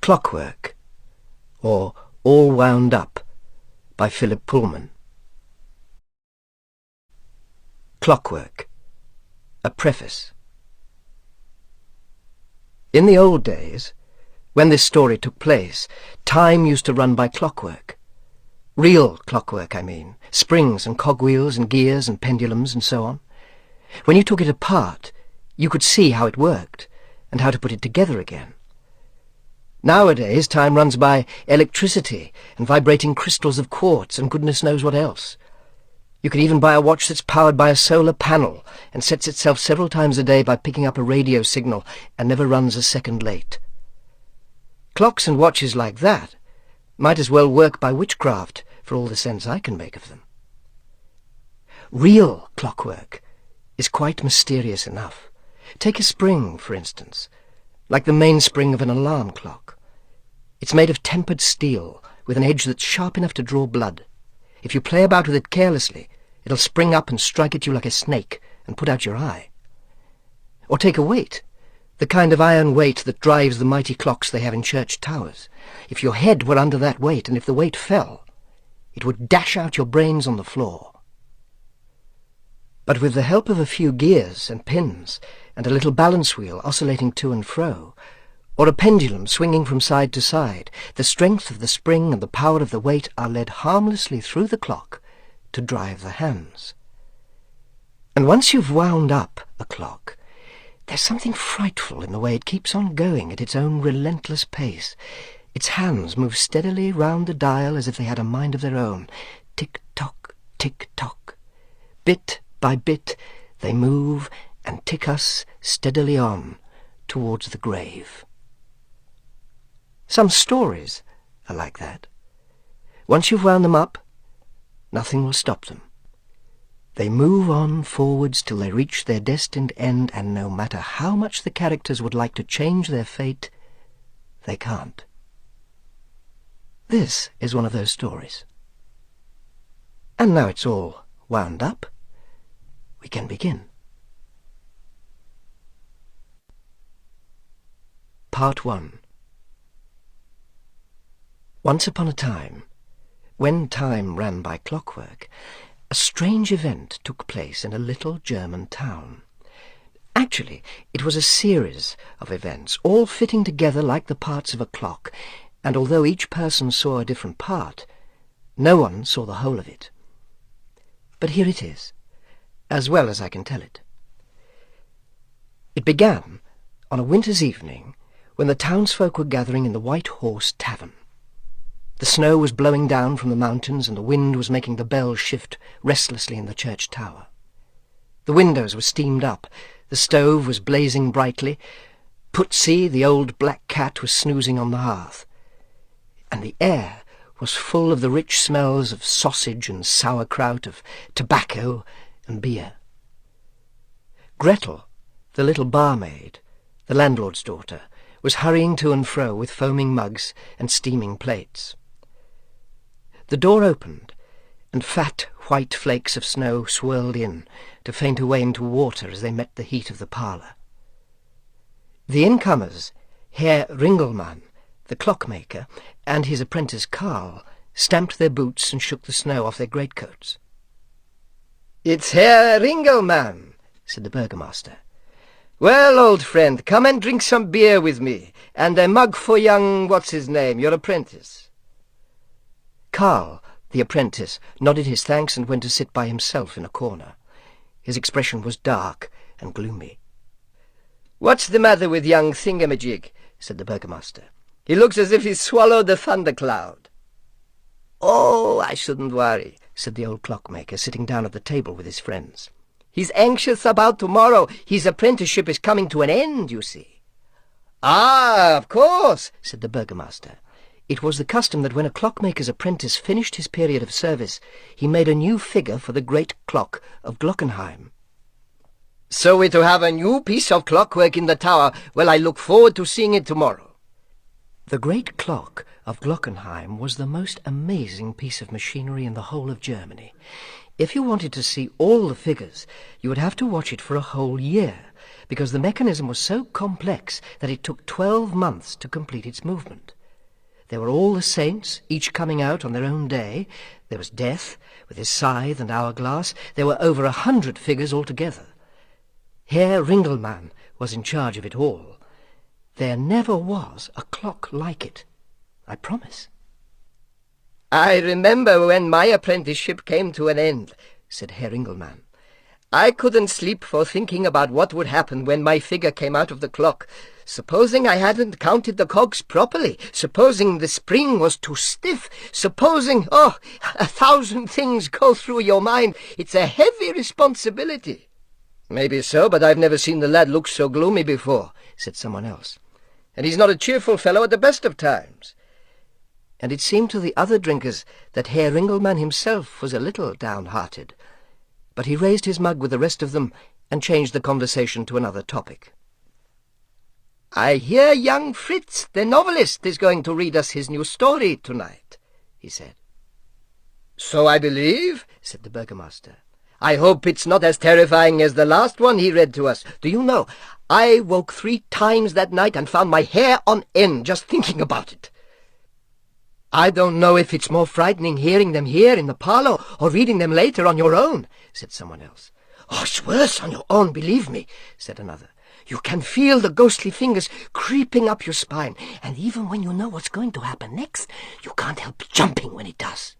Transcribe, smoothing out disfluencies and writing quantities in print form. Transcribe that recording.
Clockwork, or All Wound Up, by Phillip Pullman. Clockwork, a preface. In the old days, when this story took place, time used to run by clockwork. Real clockwork, I mean, springs and cogwheels and gears and pendulums and so on. When you took it apart, you could see how it worked and how to put it together again. Nowadays, time runs by electricity and vibrating crystals of quartz and goodness knows what else. You can even buy a watch that's powered by a solar panel and sets itself several times a day by picking up a radio signal and never runs a second late. Clocks and watches like that might as well work by witchcraft for all the sense I can make of them. Real clockwork is quite mysterious enough. Take a spring, for instance, like the mainspring of an alarm clock. It's made of tempered steel, with an edge that's sharp enough to draw blood. If you play about with it carelessly, it'll spring up and strike at you like a snake and put out your eye. Or take a weight, the kind of iron weight that drives the mighty clocks they have in church towers. If your head were under that weight, and if the weight fell, it would dash out your brains on the floor. But with the help of a few gears and pins, and a little balance wheel oscillating to and fro, or a pendulum swinging from side to side, the strength of the spring and the power of the weight are led harmlessly through the clock to drive the hands. And once you've wound up a clock, there's something frightful in the way it keeps on going at its own relentless pace. Its hands move steadily round the dial as if they had a mind of their own. Tick-tock, tick-tock. Bit by bit they move and tick us steadily on towards the grave. Some stories are like that. Once you've wound them up, nothing will stop them. They move on forwards till they reach their destined end, and no matter how much the characters would like to change their fate, they can't. This is one of those stories. And now it's all wound up, we can begin. Part 1. Once upon a time, when time ran by clockwork, a strange event took place in a little German town. Actually, it was a series of events, all fitting together like the parts of a clock, and although each person saw a different part, no one saw the whole of it. But here it is, as well as I can tell it. It began on a winter's evening when the townsfolk were gathering in the White Horse Tavern. The snow was blowing down from the mountains, and the wind was making the bells shift restlessly in the church tower. The windows were steamed up, the stove was blazing brightly, Putsy, the old black cat, was snoozing on the hearth, and the air was full of the rich smells of sausage and sauerkraut, of tobacco and beer. Gretel, the little barmaid, the landlord's daughter, was hurrying to and fro with foaming mugs and steaming plates. The door opened, and fat white flakes of snow swirled in to faint away into water as they met the heat of the parlour. The incomers, Herr Ringelmann, the clockmaker, and his apprentice Karl, stamped their boots and shook the snow off their greatcoats. "It's Herr Ringelmann," said the burgomaster. "Well, old friend, come and drink some beer with me, and a mug for young what's-his-name, your apprentice." Karl, the apprentice, nodded his thanks and went to sit by himself in a corner. His expression was dark and gloomy. "What's the matter with young Thingamajig?" said the burgomaster. "He looks as if he swallowed a thundercloud." "Oh, I shouldn't worry," said the old clockmaker, sitting down at the table with his friends. "He's anxious about tomorrow. His apprenticeship is coming to an end, you see." "Ah, of course," said the burgomaster. It was the custom that when a clockmaker's apprentice finished his period of service, he made a new figure for the great clock of Glockenheim. "So we're to have a new piece of clockwork in the tower. Well, I look forward to seeing it tomorrow." The great clock of Glockenheim was the most amazing piece of machinery in the whole of Germany. If you wanted to see all the figures, you would have to watch it for a whole year, because the mechanism was so complex that it took 12 months to complete its movement. There were all the saints, each coming out on their own day. There was Death, with his scythe and hourglass. There were over 100 figures altogether. Herr Ringelmann was in charge of it all. There never was a clock like it, I promise. "I remember when my apprenticeship came to an end," said Herr Ringelmann. "I couldn't sleep for thinking about what would happen when my figure came out of the clock. Supposing I hadn't counted the cogs properly, supposing the spring was too stiff, supposing, 1,000 things go through your mind. It's a heavy responsibility." "Maybe so, but I've never seen the lad look so gloomy before," said someone else. "And he's not a cheerful fellow at the best of times." And it seemed to the other drinkers that Herr Ringelmann himself was a little downhearted. But he raised his mug with the rest of them and changed the conversation to another topic. "I hear young Fritz, the novelist, is going to read us his new story tonight," he said. "So I believe," said the burgomaster. "I hope it's not as terrifying as the last one he read to us. Do you know, I woke 3 times that night and found my hair on end just thinking about it." "I don't know if it's more frightening hearing them here in the parlour or reading them later on your own," said someone else. "Oh, it's worse on your own, believe me," said another. "You can feel the ghostly fingers creeping up your spine, and even when you know what's going to happen next, you can't help jumping when it does."